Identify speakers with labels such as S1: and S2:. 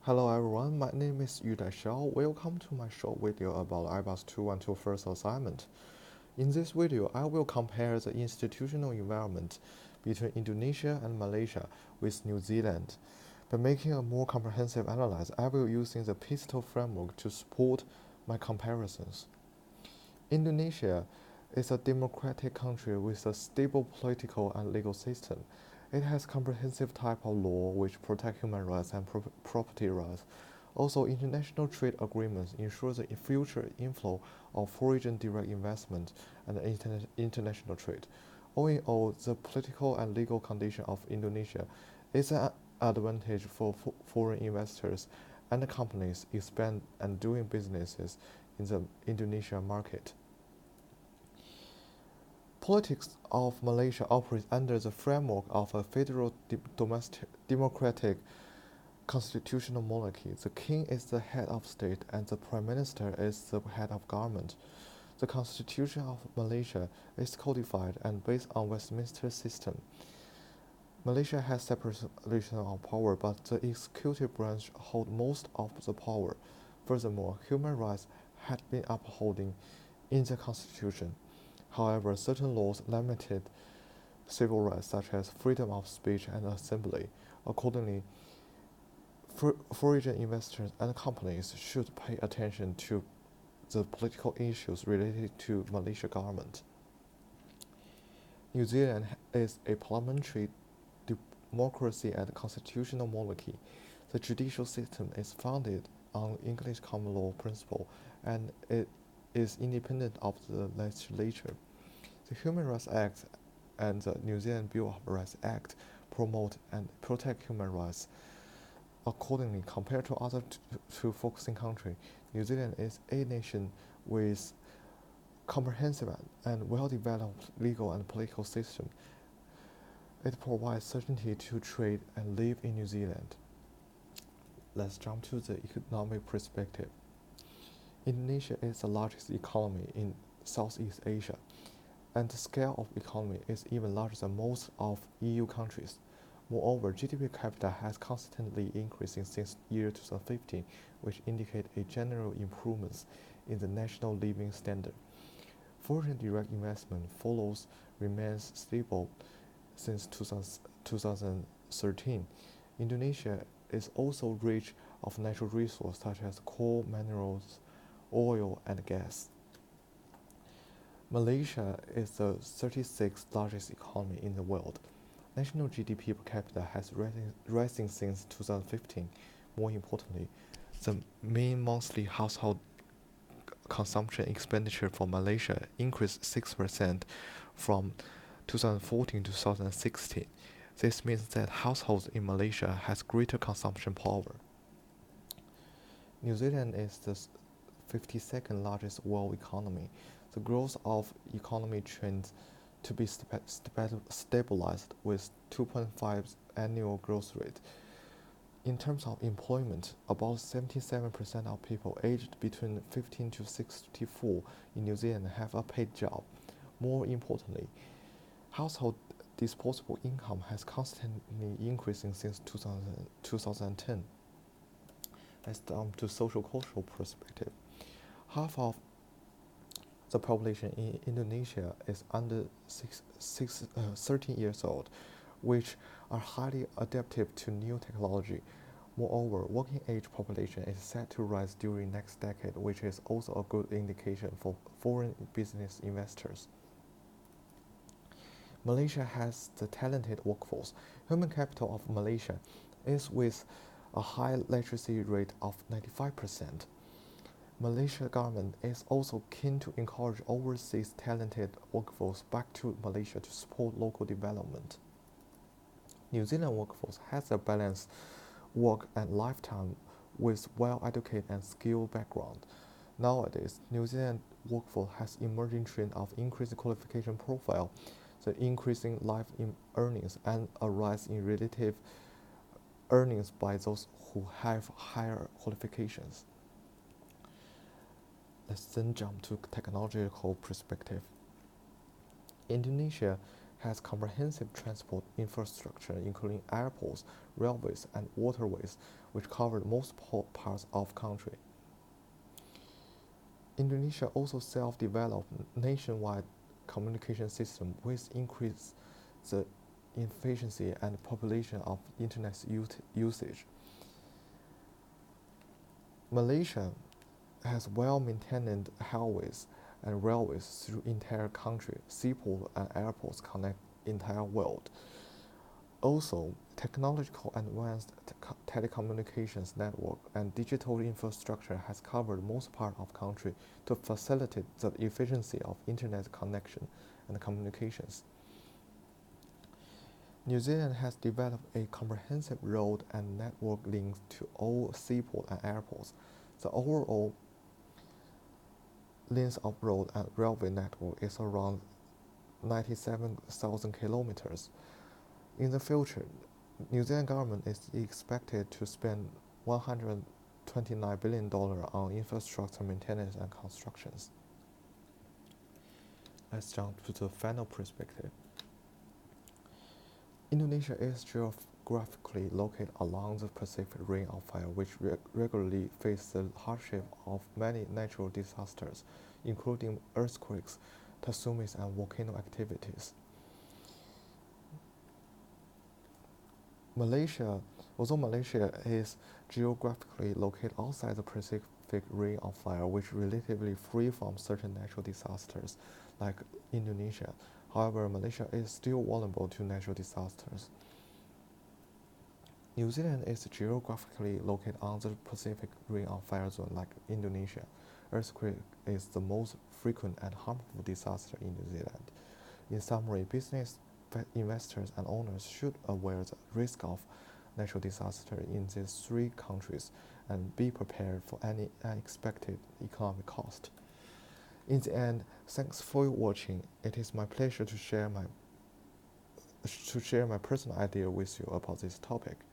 S1: Hello everyone, my name is YUDA XIAO. Welcome to my short video about IBUS 212 first assignment. In this video, I will compare the institutional environment between Indonesia and Malaysia with New Zealand. By making a more comprehensive analysis, I will use the pistol framework to support my comparisons. Indonesia is a democratic country with a stable political and legal system. It has comprehensive type of law which protect human rights and property rights. Also, international trade agreements ensure the future inflow of foreign direct investment and international trade. All in all, the political and legal condition of Indonesia is an advantage for foreign investors and companies expand and doing businesses in the Indonesian market. Politics of Malaysia operates under the framework of a federal democratic constitutional monarchy. The king is the head of state and the prime minister is the head of government. The constitution of Malaysia is codified and based on Westminster system. Malaysia has separation of power, but the executive branch holds most of the power. Furthermore, human rights had been upheld in the constitution. However, certain laws limited civil rights such as freedom of speech and assembly. Accordingly, foreign investors and companies should pay attention to the political issues related to Malaysia government. New Zealand is a parliamentary democracy and constitutional monarchy. The judicial system is founded on English common law principle and it is independent of the legislature. The Human Rights Act and the New Zealand Bill of Rights Act promote and protect human rights. Accordingly, compared to other two focusing countries, New Zealand is a nation with comprehensive and well-developed legal and political system. It provides certainty to trade and live in New Zealand. Let's jump to the economic perspective. Indonesia is the largest economy in Southeast Asia, and the scale of economy is even larger than most of EU countries. Moreover, GDP per capita has constantly increasing since year 2015, which indicate a general improvements in the national living standard. Foreign direct investment remains stable since 2013. Indonesia is also rich of natural resources such as coal, minerals, oil, and gas. Malaysia is the 36th largest economy in the world. National GDP per capita has rising since 2015. More importantly, the mean monthly household consumption expenditure for Malaysia increased 6% from 2014 to 2016. This means that households in Malaysia has greater consumption power. New Zealand is the 52nd largest world economy. The growth of economy trends to be stabilized with 2.5 annual growth rate. In terms of employment, about 77% of people aged between 15 to 64 in New Zealand have a paid job. More importantly, household disposable income has constantly increasing since 2010. Let's jump to social-cultural perspective. Half of the population in Indonesia is under 13 years old, which are highly adaptive to new technology. Moreover, working age population is set to rise during next decade, which is also a good indication for foreign business investors. Malaysia has the talented workforce. Human capital of Malaysia is with a high literacy rate of 95%. Malaysia government is also keen to encourage overseas talented workforce back to Malaysia to support local development. New Zealand workforce has a balanced work and lifetime with well-educated and skilled background. Nowadays, New Zealand workforce has emerging trend of increasing qualification profile, the increasing life in earnings, and a rise in relative earnings by those who have higher qualifications. Let's then jump to technological perspective. Indonesia has comprehensive transport infrastructure including airports, railways, and waterways, which cover most parts of the country. Indonesia also self-developed nationwide communication system which increased the efficiency and population of internet usage. Malaysia has well-maintained highways and railways through entire country. Seaports and airports connect entire world. Also, technological advanced telecommunications network and digital infrastructure has covered most part of country to facilitate the efficiency of internet connection and communications. New Zealand has developed a comprehensive road and network links to all seaports and airports. The overall length of road and railway network is around 97,000 kilometers. In the future, New Zealand government is expected to spend $129 billion on infrastructure maintenance and constructions. Let's jump to the final perspective. Indonesia is geographically located along the Pacific Ring of Fire, which regularly faces the hardship of many natural disasters, including earthquakes, tsunamis, and volcano activities. Although Malaysia is geographically located outside the Pacific Ring of Fire, which is relatively free from certain natural disasters, like Indonesia, however, Malaysia is still vulnerable to natural disasters. New Zealand is geographically located on the Pacific Ring of Fire zone, like Indonesia. Earthquake is the most frequent and harmful disaster in New Zealand. In summary, business investors and owners should aware the risk of natural disaster in these three countries and be prepared for any unexpected economic cost. In the end, thanks for watching. It is my pleasure to share my personal idea with you about this topic.